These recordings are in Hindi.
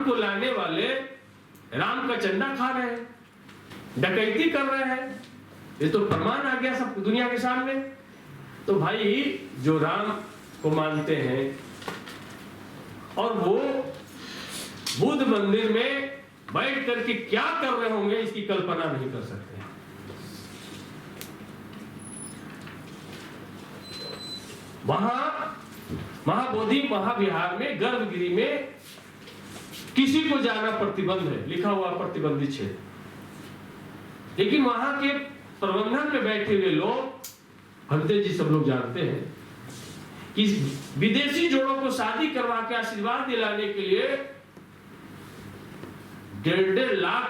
को लाने वाले राम का चंदा खा रहे हैं, डकैती कर रहे हैं, ये तो प्रमाण आ गया सब दुनिया के सामने। तो भाई जो राम को मानते हैं और वो बुद्ध मंदिर में बैठ करके क्या कर रहे होंगे इसकी कल्पना नहीं कर सकते। वहां महाबोधि महाविहार में गर्भगृह में किसी को जाना प्रतिबंध है, लिखा हुआ प्रतिबंधित क्षेत्र, लेकिन वहां के प्रबंधन में बैठे हुए लोग, भंते जी सब लोग जानते हैं कि विदेशी जोड़ों को शादी करवा के आशीर्वाद दिलाने के लिए $1.5 लाख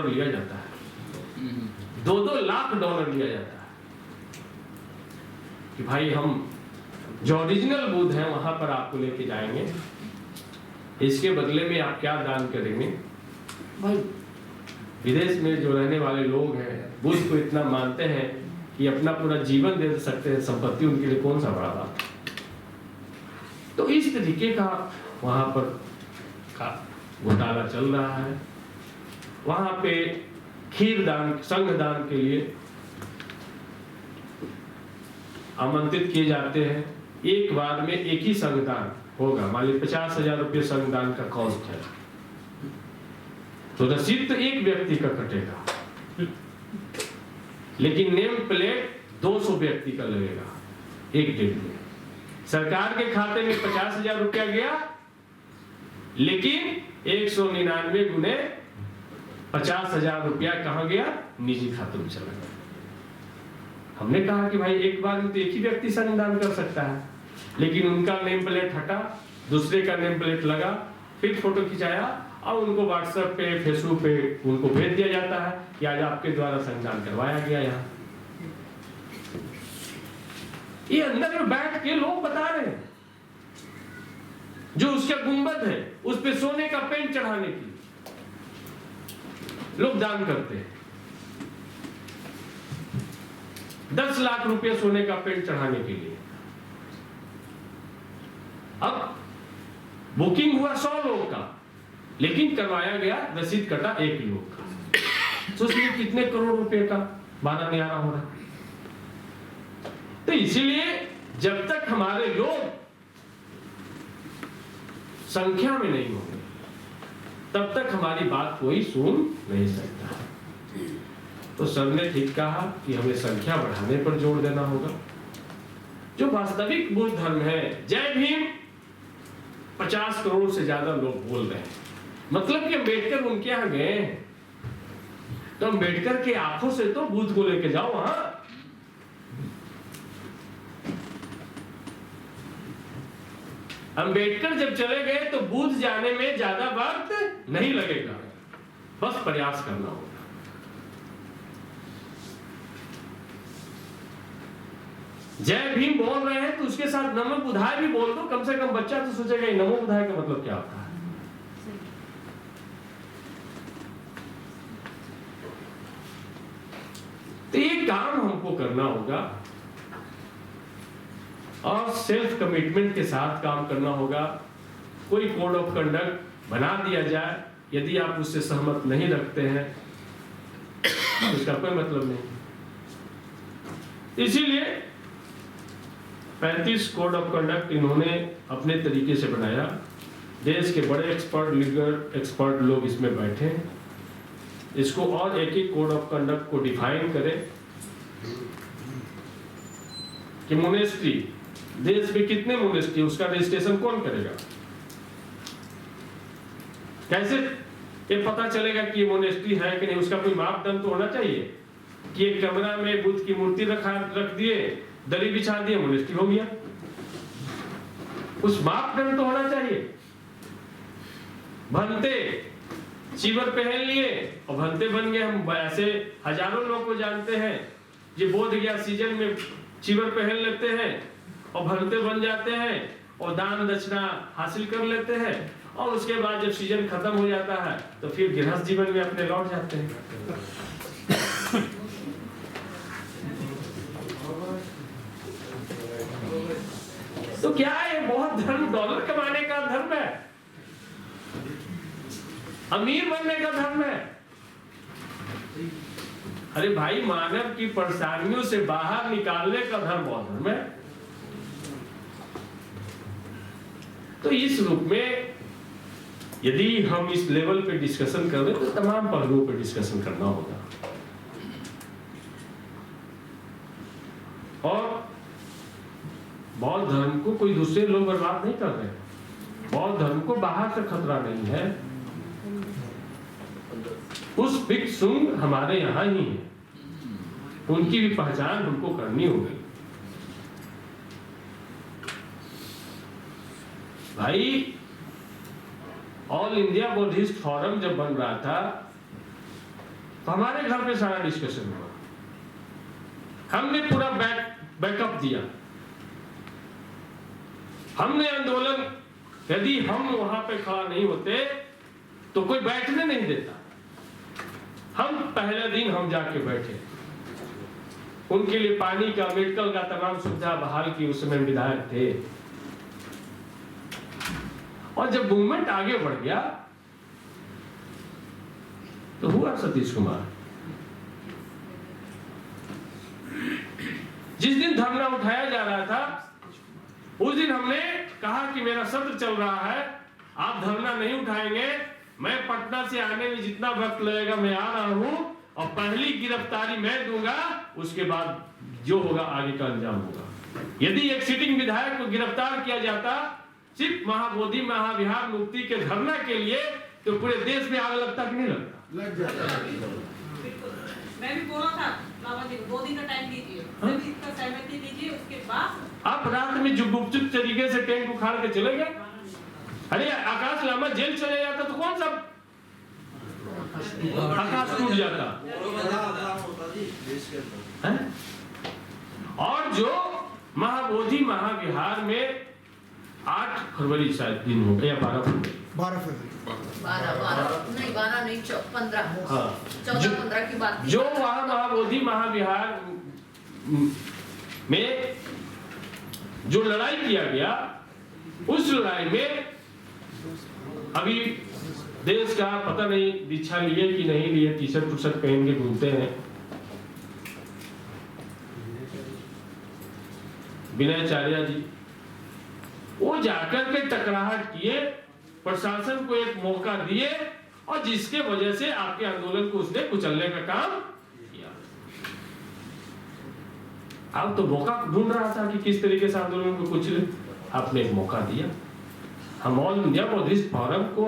लिया जाता है, 2-2 लाख डॉलर लिया जाता है कि भाई हम जो ओरिजिनल बुद्ध है वहां पर आपको लेके जाएंगे, इसके बदले में आप क्या दान करेंगे। भाई विदेश में जो रहने वाले लोग हैं बुद्ध को इतना मानते हैं कि अपना पूरा जीवन दे सकते हैं, संपत्ति उनके लिए कौन सा बड़ा बात। तो इस तरीके का वहां पर का घोटाला चल रहा है। वहां पे खीर दान, संघ दान के लिए आमंत्रित किए जाते हैं। एक बार में एक ही संघदान होगा, मान लीजिए 50,000 रुपये संघदान का कॉस्ट है, तो रसीद तो एक व्यक्ति का कटेगा, लेकिन नेम प्लेट 200 व्यक्ति का लगेगा एक दिन में। सरकार के खाते में 50,000 रुपया गया, लेकिन 199 गुने 50,000 रुपया कहां गया, निजी खाते में चला गया। हमने कहा कि भाई एक बार में तो एक ही व्यक्ति संघदान कर सकता है, लेकिन उनका नेम प्लेट हटा, दूसरे का नेम प्लेट लगा, फिर फोटो खिंचाया और उनको व्हाट्सएप पे फेसबुक पे उनको भेज दिया जाता है कि आज आपके द्वारा संघदान करवाया गया। यहाँ ये अंदर में बैठ के लोग बता रहे हैं, जो उसका गुंबद है उस पे सोने का पेंट चढ़ाने की लोग दान करते हैं, 10 लाख रुपए सोने का पेंट चढ़ाने के लिए। अब बुकिंग हुआ 100 लोगों का, लेकिन करवाया गया, रसीद कटा 1 लोग का। तो उसमें कितने करोड़ रुपए का 12 न्यारा हो रहा है। तो इसीलिए जब तक हमारे लोग संख्या में नहीं होंगे तब तक हमारी बात कोई सुन नहीं सकता। तो सर ने ठीक कहा कि हमें संख्या बढ़ाने पर जोर देना होगा। जो वास्तविक बुद्ध धर्म है, जय भीम 50 करोड़ से ज्यादा लोग बोल रहे हैं, मतलब कि अम्बेडकर उनके यहां गए हैं, तो अम्बेडकर के आंखों से तो बुद्ध को लेके जाओ वहां। अम्बेडकर जब चले गए तो बुद्ध जाने में ज्यादा वक्त नहीं लगेगा, बस प्रयास करना होगा। जय भीम बोल रहे हैं तो उसके साथ नमो बुधाय भी बोल दो, कम से कम बच्चा तो सोचेगा नमो बुधाय का मतलब क्या होता है। तो ये काम हमको करना होगा और सेल्फ कमिटमेंट के साथ काम करना होगा। कोई कोड ऑफ कंडक्ट बना दिया जाए, यदि आप उससे सहमत नहीं रखते हैं तो उसका कोई मतलब नहीं। इसीलिए 35 कोड ऑफ कंडक्ट इन्होंने अपने तरीके से बनाया। देश के बड़े एक्सपर्ट, लीगल एक्सपर्ट लोग इसमें बैठे, इसको और एक कोड ऑफ कंडक्ट को डिफाइन करें कि मोनेस्ट्री, देश में कितने मोनेस्ट्री, उसका रजिस्ट्रेशन कौन करेगा, कैसे ये पता चलेगा कि ये मोनेस्ट्री है कि नहीं। उसका कोई मापदंड तो होना चाहिए कि एक कमरा में बुद्ध की मूर्ति रख दिए, दरी बिछा दिए, मोनेस्ट्री हो गया। उस मापदंड तो होना चाहिए। भंते चीवर पहन लिए और भंते बन गए। हम ऐसे हजारों लोग को जानते हैं जो बोध गया सीजन में चीवर पहन लेते हैं और भंते बन जाते हैं और दान दक्षिणा हासिल कर लेते हैं, और उसके बाद जब सीजन खत्म हो जाता है तो फिर गृहस्थ जीवन में अपने लौट जाते हैं। तो क्या है, बहुत धर्म डॉलर कमाने का धर्म है। अमीर बनने का धर्म है। अरे भाई, मानव की परेशानियों से बाहर निकालने का धर्म बौद्ध धर्म है। तो इस रूप में यदि हम इस लेवल पे डिस्कशन कर रहे हैं तो तमाम पहलुओं पे डिस्कशन करना होगा। और बौद्ध धर्म को कोई दूसरे लोग बर्बाद नहीं कर रहे हैं। बौद्ध धर्म को बाहर से खतरा नहीं है। उस भिक्षुक हमारे यहाँ ही है, उनकी भी पहचान हमको करनी होगी। भाई, ऑल इंडिया बुद्धिस्ट फोरम जब बन रहा था तो हमारे घर पे सारा डिस्कशन हुआ। हमने पूरा बैकअप दिया। हमने आंदोलन, यदि हम वहां पे खड़ा नहीं होते तो कोई बैठने नहीं देता। हम पहले दिन हम जाके बैठे, उनके लिए पानी का, मेडिकल का तमाम सुविधा बहाल की। उस समय विधायक थे। और जब मूवमेंट आगे बढ़ गया तो हुआ सतीश कुमार। जिस दिन धरना उठाया जा रहा था उस दिन हमने कहा कि मेरा सत्र चल रहा है, आप धरना नहीं उठाएंगे, मैं पटना से आने में जितना वक्त लगेगा मैं आ रहा हूं और पहली गिरफ्तारी मैं दूंगा, उसके बाद जो होगा आगे का अंजाम होगा। यदि एक सिटिंग विधायक को गिरफ्तार किया जाता सिर्फ महाबोधि महाविहार मुक्ति के धरना के लिए तो पूरे देश में आग लगता कि नहीं लगता? लग जाता। मैं भी बोला था बाबा जी 2 दिन का टाइम दीजिए, इसका सहमति दीजिए, उसके बाद आप रात में जो गुपचुप तरीके से टेंट उखाड़ के चले गए। अरे आकाश लामा जेल चले जाता तो कौन सा आकाश टूट जाता है? और जो महाबोधि महाविहार में 8 फरवरी शायद दिन हो गया, 12 फरवरी 12 नहीं 15, हाँ 14-15 की बात। जो वहां महाबोधि महाविहार में जो लड़ाई किया गया, उस लड़ाई में अभी देश का पता नहीं दीक्षा लिए कि नहीं लिए, टी-शर्ट पहन के घूमते हैं। विनय चारिया जी वो जाकर के टकराहट किए, प्रशासन को एक मौका दिए और जिसके वजह से आपके आंदोलन को उसने कुचलने का काम किया। आप तो मौका ढूंढ रहा था कि किस तरीके से आंदोलन को कुचले, आपने एक मौका दिया। हम ऑल इंडिया बुद्धिस्ट फोरम को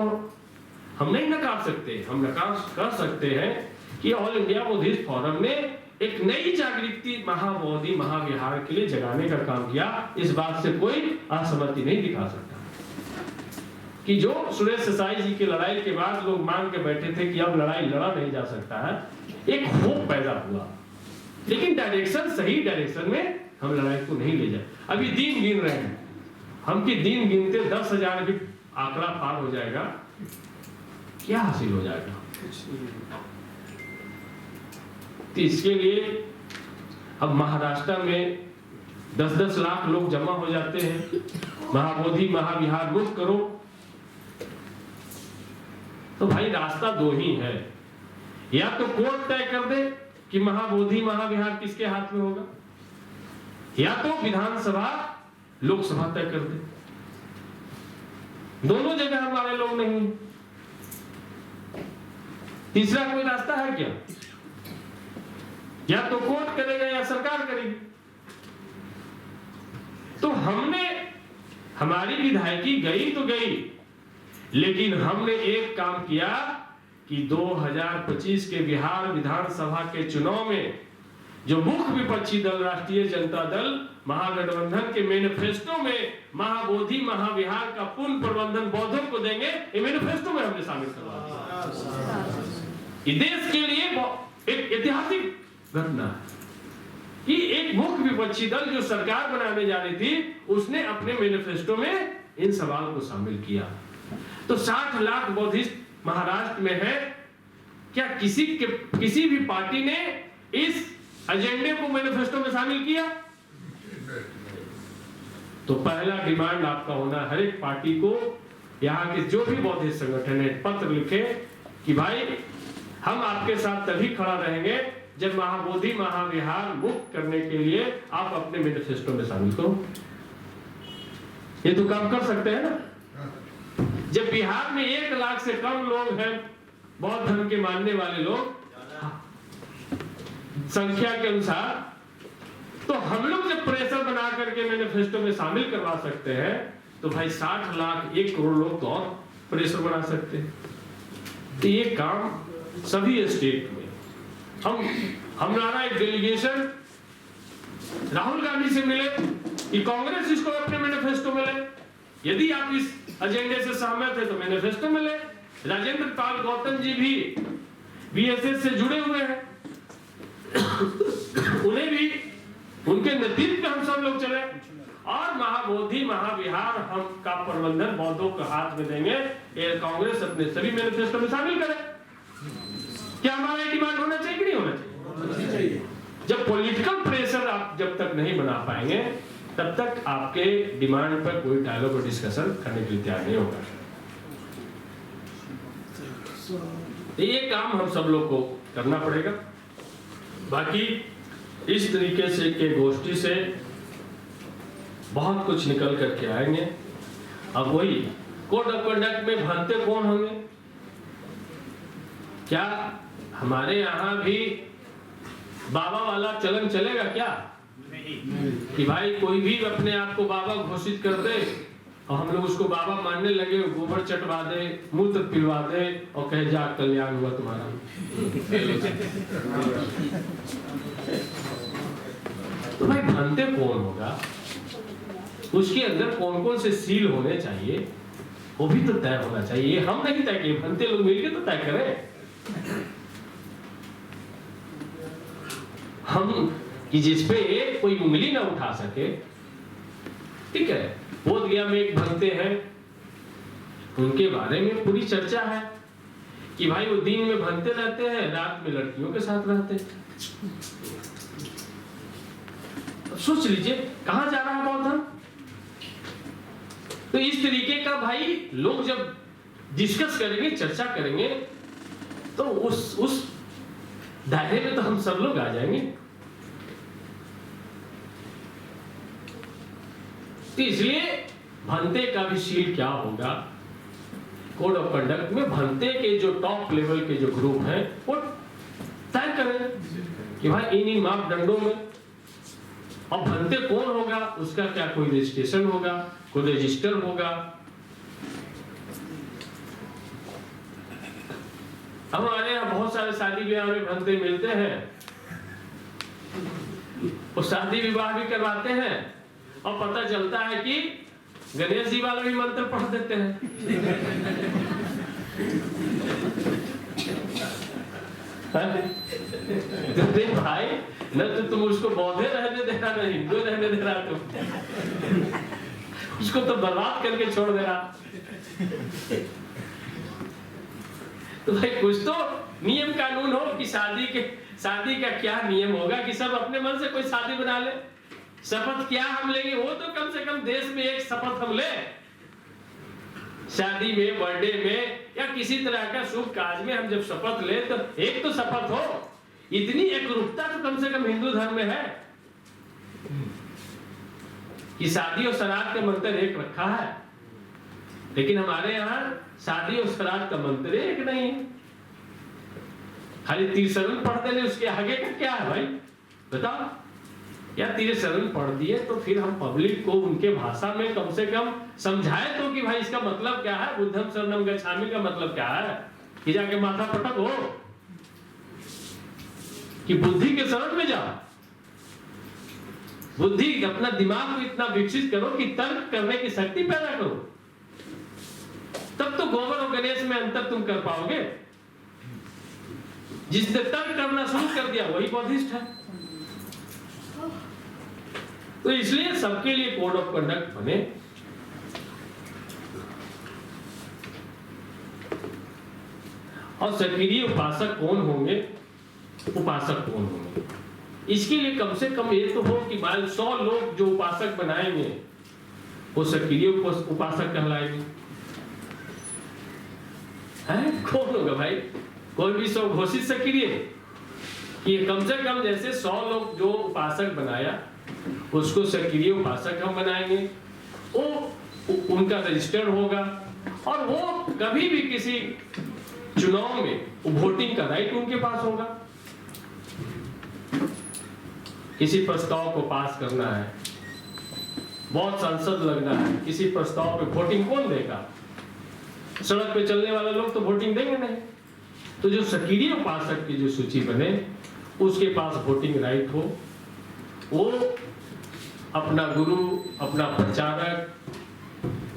हम नहीं नकार सकते, हम नकार कर सकते हैं कि ऑल इंडिया बुद्धिस्ट फोरम ने एक नई जागृति महाबोधि महाविहार के लिए जगाने का काम किया। इस बात से कोई असहमति नहीं दिखा सकता कि जो सुरेश देसाई जी की लड़ाई के बाद लोग मान के बैठे थे कि अब लड़ाई लड़ा नहीं जा सकता है, एक होप पैदा हुआ, लेकिन डायरेक्शन सही डायरेक्शन में हम लड़ाई को नहीं ले जाए। अभी दिन गिन रहे हैं हम कि दिन गिनते 10,000 भी आंकड़ा पार हो जाएगा, क्या हासिल हो जाएगा? तो इसके लिए अब महाराष्ट्र में 10-10 लाख लोग जमा हो जाते हैं, महाबोधि महाविहार मुक्त करो। तो भाई रास्ता 2 ही है, या तो कोर्ट तय कर दे कि महाबोधि महाविहार किसके हाथ में होगा, या तो विधानसभा लोकसभा तय कर दे। दोनों जगह हमारे लोग नहीं, तीसरा कोई रास्ता है क्या? या तो कोर्ट करेगा या सरकार करेगी। तो हमने, हमारी विधायकी गई तो गई, लेकिन हमने एक काम किया कि 2025 के बिहार विधानसभा के चुनाव में जो मुख्य विपक्षी दल राष्ट्रीय जनता दल महागठबंधन के मैनिफेस्टो में महाबोधि महाविहार का पूर्ण प्रबंधन बौद्धों को देंगे, ये मैनिफेस्टो में हमने शामिल करवा दिया। ये देश के लिए एक ऐतिहासिक घटना है कि एक मुख्य विपक्षी दल जो सरकार बनाने जा रही थी, उसने अपने मैनिफेस्टो में इन सवाल को शामिल किया। तो 60 लाख बौद्धिस्ट महाराष्ट्र में है, क्या किसी भी पार्टी ने इस एजेंडे को मैनिफेस्टो में शामिल किया? तो पहला डिमांड आपका होना, हर एक पार्टी को यहाँ के जो भी बौद्धिस्ट संगठन है पत्र लिखे कि भाई हम आपके साथ तभी खड़ा रहेंगे जब महाबोधि महाविहार मुक्त करने के लिए आप अपने मैनिफेस्टो में शामिल करो। ये तो काम कर सकते हैं ना। जब बिहार में 1 लाख से कम लोग हैं बौद्ध धर्म के मानने वाले लोग संख्या के अनुसार, तो हम लोग जब प्रेशर बना करके मैनिफेस्टो में शामिल करवा सकते हैं तो भाई 60 लाख 1 करोड़ लोग तो और प्रेशर बना सकते हैं। तो ये काम सभी स्टेट में हमारा एक डेलीगेशन राहुल गांधी से मिले कि कांग्रेस इसको अपने मैनिफेस्टो में ले। यदि आप इस एजेंडे से सहमत है तो मैनिफेस्टो में ले। राजेंद्र पाल गौतम जी भी बीएसएस से जुड़े हुए हैं, उन्हें भी उनके नेतृत्व में हम सब लोग चले और महाबोधि महाविहार हम का प्रबंधन बौद्धों के हाथ में देंगे। ये कांग्रेस अपने सभी मैनिफेस्टो में शामिल करे। क्या हमारा डिमांड होना चाहिए कि नहीं होना चाहिए? जब पॉलिटिकल प्रेशर आप जब तक नहीं बना पाएंगे तब तक आपके डिमांड पर कोई डायलॉग और डिस्कशन करने के लिए तैयार नहीं होगा। ये काम हम सब लोग को करना पड़ेगा। बाकी इस तरीके से के गोष्ठी से बहुत कुछ निकल करके आएंगे। अब वही कोड ऑफ कंडक्ट में भंते कौन होंगे? क्या हमारे यहाँ भी बाबा वाला चलन चलेगा क्या? कि भाई कोई भी अपने आप को बाबा घोषित कर दे और हम लोग उसको बाबा मानने लगे, गोबर चटवा दे, मूत्र पिलवा दे और कहे जा कल्याण हुआ तुम्हारा। तो भाई भंते कौन होगा, उसके अंदर कौन कौन से सील होने चाहिए वो भी तो तय होना चाहिए। हम नहीं तय किए, भंते लोग मिलकर तो तय करें। हम कि जिसपे कोई उंगली ना उठा सके, ठीक है। बोध गया में एक भंते हैं, उनके बारे में पूरी चर्चा है कि भाई वो दिन में भंते रहते हैं, रात में लड़कियों के साथ रहते हैं। सोच लीजिए कहां जा रहा है बौद्ध धर्म। तो इस तरीके का भाई लोग जब डिस्कस करेंगे, चर्चा करेंगे, तो उस दायरे में तो हम सब लोग आ जाएंगे। तो इसलिए भंते का भी सील क्या होगा, कोड ऑफ कंडक्ट में भंते के जो टॉप लेवल के जो ग्रुप हैं वो तय करें कि भाई इन मापदंडों में। और भंते कौन होगा, उसका क्या कोई रजिस्ट्रेशन होगा, कोई रजिस्टर होगा। हमारे यहाँ बहुत सारे शादी ब्याह में भंते मिलते हैं, वो शादी विवाह भी करवाते हैं और पता चलता है कि गणेश जी वाला भी मंत्र पढ़ देते हैं। तो भाई न तो तुम उसको बौद्धे रहने दे रहा, न हिंदू रहने दे रहा, तुम उसको तो बर्बाद करके छोड़ दे रहा। तो भाई कुछ तो नियम कानून हो कि शादी का क्या नियम होगा कि सब अपने मन से कोई शादी बना ले। शपथ क्या हम लेंगे, वो तो कम से कम देश में एक शपथ हम ले। शादी में, बर्थडे में या किसी तरह का शुभ कार्य में हम जब शपथ ले तो एक तो शपथ हो। इतनी एकरूपता तो कम से कम हिंदू धर्म में है कि शादी और श्राद्ध का मंत्र एक रखा है, लेकिन हमारे यहाँ शादी और श्राद्ध का मंत्र एक नहीं है। खाली तीर्थशरण पढ़ देने, उसके आगे का क्या है भाई बताओ। या तीर्थशरण पढ़ दिए तो फिर हम पब्लिक को उनके भाषा में कम से कम समझाए तो कि भाई इसका मतलब क्या है। बुद्धम शरणम गच्छामि का मतलब क्या है कि जाके माथा पटक हो कि बुद्धि के शरण में जाओ। बुद्धि अपना दिमाग को इतना विकसित करो कि तर्क करने की शक्ति पैदा करो, तब तो गोबर और गणेश में अंतर तुम कर पाओगे। जिसने तर्क करना शुरू कर दिया वही बौद्धिस्ट है। तो इसलिए सबके लिए कोड ऑफ कंडक्ट बने। और सक्रिय उपासक कौन होंगे, उपासक कौन होंगे, इसके लिए कम से कम ये तो हो कि 100 लोग जो उपासक बनाएंगे वो सक्रिय उपासक कहलाएंगे। है? कौन होगा भाई? कोई भी सौ घोषित सक्रिय कि कम से कम जैसे 100 लोग जो उपासक बनाया उसको सक्रिय उपासक हम बनाएंगे, वो उनका रजिस्टर होगा और वो कभी भी किसी चुनाव में वोटिंग का राइट उनके पास होगा। किसी प्रस्ताव को पास करना है, बहुत सांसद लगना है, किसी प्रस्ताव पे वोटिंग कौन देगा? सड़क पे चलने वाले लोग तो वोटिंग देंगे नहीं। तो जो सक्रिय उपासक की जो सूची बने उसके पास वोटिंग राइट हो, वो अपना गुरु, अपना प्रचारक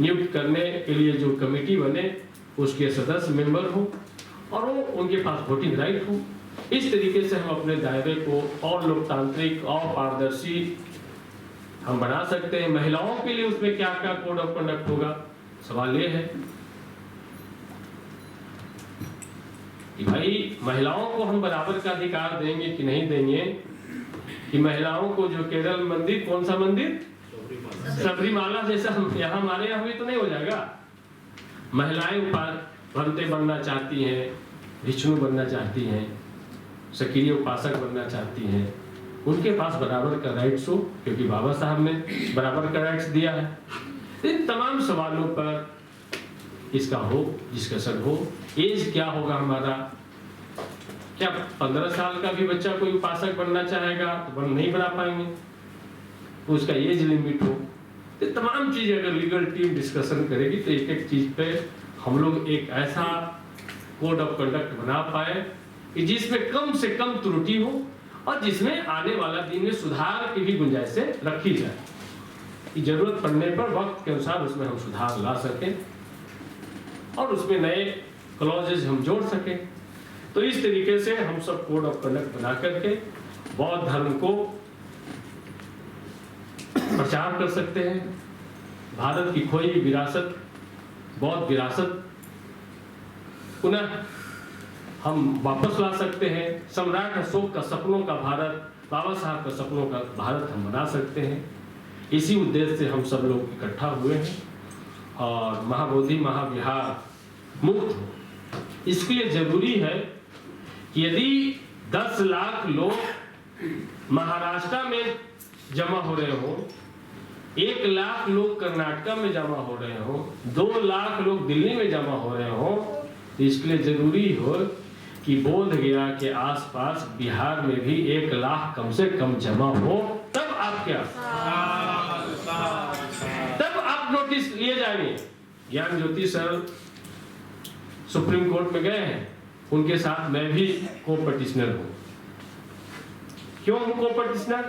नियुक्त करने के लिए जो कमेटी बने उसके सदस्य मेंबर हो और वो उनके पास वोटिंग राइट हो। इस तरीके से हम अपने दायरे को और लोकतांत्रिक और पारदर्शी हम बना सकते हैं। महिलाओं के लिए उसमें क्या क्या कोड ऑफ कंडक्ट होगा? सवाल ये है कि भाई महिलाओं को हम बराबर का अधिकार देंगे कि नहीं देंगे? कि महिलाओं को जो केरल मंदिर, कौन सा मंदिर, सबरीमाला जैसा यहाँ हमारे यहाँ भी तो नहीं हो जाएगा। महिलाएं भंते बनना चाहती हैं, विष्णु बनना चाहती हैं, सक्रिय उपासक बनना चाहती हैं, उनके पास बराबर का राइट्स हो, क्योंकि बाबा साहब ने बराबर का राइट्स दिया है। इन तमाम सवालों पर इसका हो डिस्कशन हो। एज क्या होगा हमारा? क्या 15 साल का भी बच्चा कोई उपासक बनना चाहेगा तो नहीं बना पाएंगे? उसका एज लिमिट हो। तो तमाम चीज अगर लीगल टीम डिस्कशन करेगी तो एक एक चीज पे हम लोग एक ऐसा कोड ऑफ कंडक्ट बना पाए कि जिसमें कम से कम त्रुटि हो और जिसमें आने वाला दिन में सुधार की भी गुंजाइशें रखी जाए कि जरूरत पड़ने पर वक्त के अनुसार उसमें हम सुधार ला सकें और उसमें नए क्लॉजेज हम जोड़ सकें। तो इस तरीके से हम सब कोड ऑफ कंडक्ट बना करके बौद्ध धर्म को प्रचार कर सकते हैं। भारत की खोई विरासत, बौद्ध विरासत पुनः हम वापस ला सकते हैं। सम्राट अशोक का सपनों का भारत, बाबा साहब का सपनों का भारत हम बना सकते हैं। इसी उद्देश्य से हम सब लोग इकट्ठा हुए हैं और महाबोधि महाविहार मुक्त हो। इसके लिए जरूरी है कि यदि 10 लाख लोग महाराष्ट्र में जमा हो रहे हो, 1 लाख लोग कर्नाटका में जमा हो रहे हो, 2 लाख लोग दिल्ली में जमा हो रहे हो, तो इसके लिए जरूरी हो कि बोध गया के आसपास बिहार में भी 1 लाख कम से कम जमा हो, तब आप क्या, तब आप नोटिस लिए जाएंगे। ज्ञान ज्योति सर सुप्रीम कोर्ट में गए हैं, उनके साथ मैं भी को पटिशनर हूं। क्यों हूं को पटिशनर?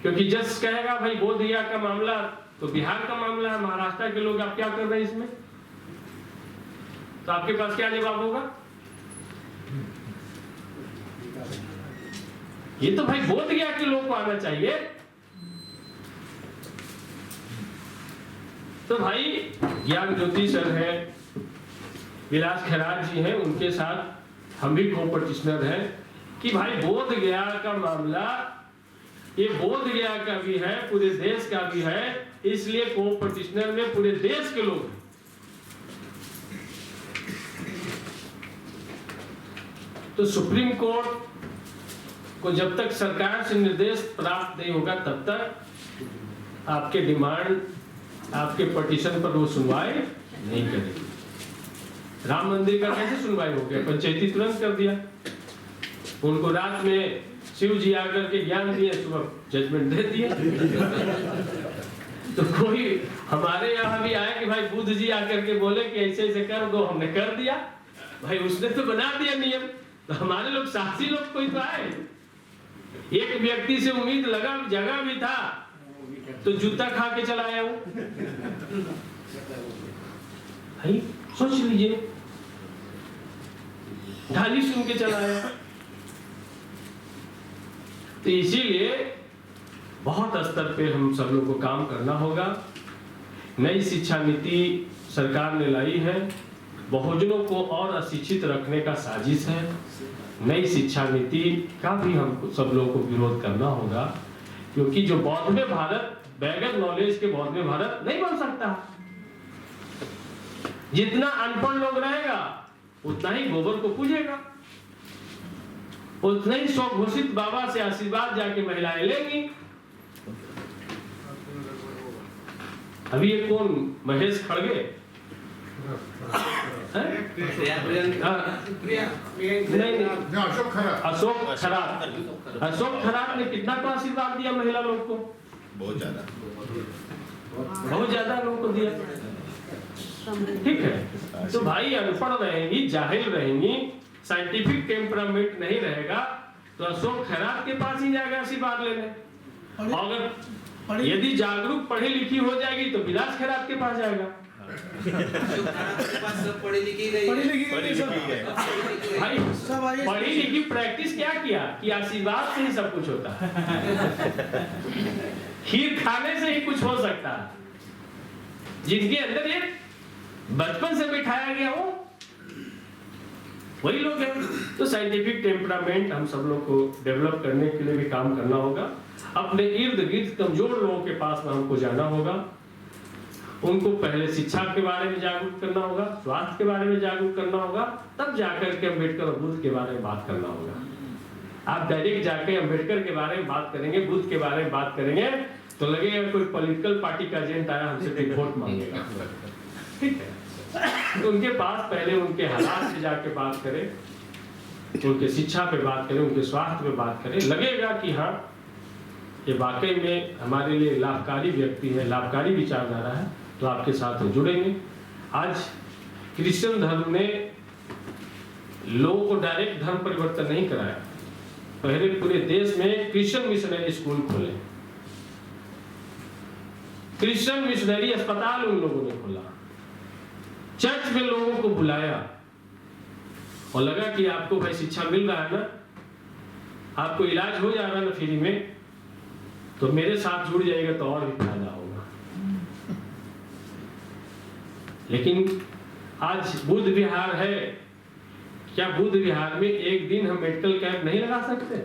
क्योंकि जज कहेगा भाई बोध गया का मामला तो बिहार का मामला है, महाराष्ट्र के लोग आप क्या कर रहे हैं इसमें? तो आपके पास क्या जवाब होगा? ये तो भाई बोध गया के लोग को आना चाहिए। तो भाई ज्ञान ज्योति सर है, विलास खैरात जी हैं, उनके साथ हम भी को पटिशनर हैं कि भाई बोध गया का मामला ये बोध गया का भी है, पूरे देश का भी है, इसलिए को पटिशनर में पूरे देश के लोग हैं। तो सुप्रीम कोर्ट को जब तक सरकार से निर्देश प्राप्त नहीं होगा तब तक आपके डिमांड, आपके पटिशन पर वो सुनवाई नहीं करेगी। राम मंदिर का कैसे सुनवाई हो गया? पंचायती तुरंत कर दिया। उनको रात में शिव जी आकर के ज्ञान दिए, सुबह जजमेंट दे दिए। तो कोई हमारे यहाँ भी आए कि भाई बुद्ध जी आकर के बोले कि ऐसे ऐसे कर दो, हमने कर दिया। भाई उसने तो बना दिया नियम, तो हमारे लोग साहसी लोग कोई तो आए। एक व्यक्ति से उम्मीद लगा जगह भी था तो जूता खा के चला आया हूं। भाई सोच लीजिए, ढाली सुन के चला आया। तो इसीलिए बहुत स्तर पे हम सब लोग को काम करना होगा। नई शिक्षा नीति सरकार ने लाई है, बहुजनों को और अशिक्षित रखने का साजिश है। नई शिक्षा नीति का भी हम सब लोगों को विरोध करना होगा, क्योंकि जो बौद्ध में भारत, बैगर नॉलेज के बौद्ध में भारत नहीं बन सकता। जितना अनपढ़ लोग रहेगा उतना ही गोबर को पूजेगा, उतना ही स्वघोषित बाबा से आशीर्वाद जाके महिलाएं लेंगी। अभी ये कौन, महेश खड़गे नहीं, अशोक खरात ने कितना तो आशीर्वाद दिया महिला लोग को, बहुत ज्यादा लोग को दिया। ठीक है, तो भाई अनपढ़ रहेंगी, जाहिल रहेंगी, साइंटिफिक टेम्परामेंट नहीं रहेगा तो अशोक खैरात के पास ही जाएगा आशीर्वाद लेने। अगर यदि जागरूक पढ़ी लिखी हो जाएगी तो विलास खैरात के पास जाएगा। भाई पढ़ी लिखी प्रैक्टिस क्या किया कि आशीर्वाद से ही सब कुछ होता है। खीर खाने से ही कुछ हो सकता है। जिनके अंदर ये बचपन से बिठाया गया वो वही लोग हैं। तो साइंटिफिक टेम्परामेंट हम सब लोग को डेवलप करने के लिए भी काम करना होगा। अपने इर्द गिर्द कमजोर लोगों के पास में हमको जाना होगा, उनको पहले शिक्षा के बारे में जागरूक करना होगा, स्वास्थ्य के बारे में जागरूक करना होगा, तब जाकर के अम्बेडकर और बुद्ध के बारे में बात करना होगा। आप डायरेक्ट जाके अम्बेडकर के बारे में बात करेंगे, बुद्ध के बारे में बात करेंगे तो लगेगा कोई पॉलिटिकल पार्टी का एजेंट आया हमसे कोई वोट मांगेगा। ठीक है, तो उनके पास पहले उनके हालात से जाके बात करें, उनके शिक्षा पे बात करें, उनके स्वास्थ्य पे बात करें, लगेगा कि हाँ ये वाकई में हमारे लिए लाभकारी व्यक्ति है, लाभकारी विचारधारा है, तो आपके साथ जुड़ेंगे। आज क्रिश्चियन धर्म ने लोगों को डायरेक्ट धर्म परिवर्तन नहीं कराया। पहले पूरे देश में क्रिश्चियन मिशनरी स्कूल खोले, क्रिश्चियन मिशनरी अस्पताल उन लोगों ने खोला, चर्च में लोगों को बुलाया और लगा कि आपको भाई शिक्षा मिल रहा है ना, आपको इलाज हो जा रहा है ना फ्री में, तो मेरे साथ जुड़ जाएगा तो और भी फायदा होगा। लेकिन आज बुद्ध विहार है, क्या बुद्ध विहार में एक दिन हम मेडिकल कैंप नहीं लगा सकते?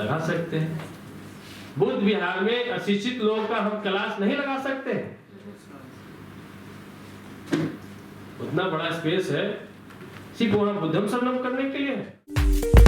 लगा सकते हैं। बुद्ध विहार में अशिक्षित लोगों का हम क्लास नहीं लगा सकते? उतना बड़ा स्पेस है, सिर्फ वहां बुद्धम शरणम करने के लिए है।